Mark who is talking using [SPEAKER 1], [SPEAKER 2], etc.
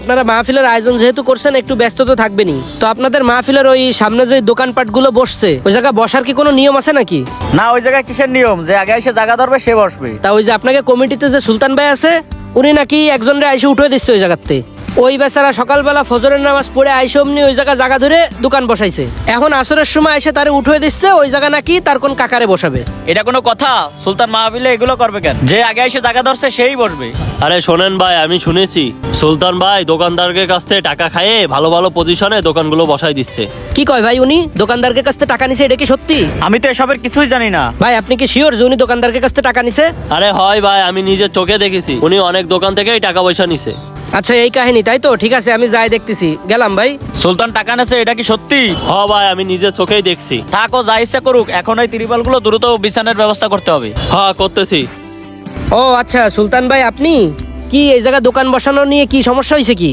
[SPEAKER 1] আপনারা মাহফিলের আয়োজন যেহেতু করছেন একটু ব্যস্ত তো থাকবেনই, তো আপনাদের মাহফিলের ওই সামনে যে দোকানপাট গুলো বসছে ওই জায়গায় বসার কি কোনো নিয়ম আছে নাকি?
[SPEAKER 2] না, ওই জায়গায় কিসের নিয়ম যে আগে এসে জায়গা ধরবে সে বসবে?
[SPEAKER 1] তা ওই যে আপনাকে কমিটিতে যে সুলতান ভাই আছে উনি নাকি একজনরে আইসে উঠে দিচ্ছে ওই জায়গাতে। ওই বেচারা সকালবেলা ফজরের নামাজ পড়ে আইসে অমনি ওই জায়গা জায়গা ধরে দোকান বসাইছে, এখন আসরের সময় এসে তারে উঠে দিচ্ছে ওই জায়গা নাকি তার কোন কাকারে বসাবে।
[SPEAKER 2] এটা কোনো কথা? সুলতান মাহফিলে এগুলো করবে কেন? যে আগে এসে জায়গা ধরছে সেই বসবে।
[SPEAKER 3] আরে শোনেন ভাই, আমি শুনেছি সুলতান ভাই দোকানদারের কাছ থেকে টাকা খাইয়ে ভালো ভালো পজিশনে দোকানগুলো বসাই দিচ্ছে।
[SPEAKER 1] কি কয় ভাই, উনি দোকানদারের কাছ থেকে টাকা নিছে, এটা কি সত্যি?
[SPEAKER 2] আমি তো এসবের কিছুই জানি না।
[SPEAKER 1] ভাই আপনি কি শিওর যে উনি দোকানদারের কাছ থেকে টাকা নিছে?
[SPEAKER 3] আরে হয় ভাই, আমি নিজের চোখে দেখেছি উনি অনেক দোকান থেকেই টাকা পয়সা নিছে।
[SPEAKER 1] আচ্ছা এই কাহিনী তাই তো, ঠিক আছে আমি যাই দেখতেছি, গেলাম ভাই।
[SPEAKER 2] সুলতান টাকা নেছে, এটা কি সত্যি?
[SPEAKER 3] হ ভাই, আমি নিজের চোখেই দেখছি।
[SPEAKER 2] থাকো, যা ইচ্ছা করুক, এখন ওই ত্রিপাল গুলো দ্রুত বিছানার ব্যবস্থা করতে হবে।
[SPEAKER 3] হ্যাঁ করতেছি।
[SPEAKER 1] ও আচ্ছা সুলতান ভাই, আপনি কি এই জায়গায় দোকান বসানো নিয়ে কি সমস্যা হয়েছে কি?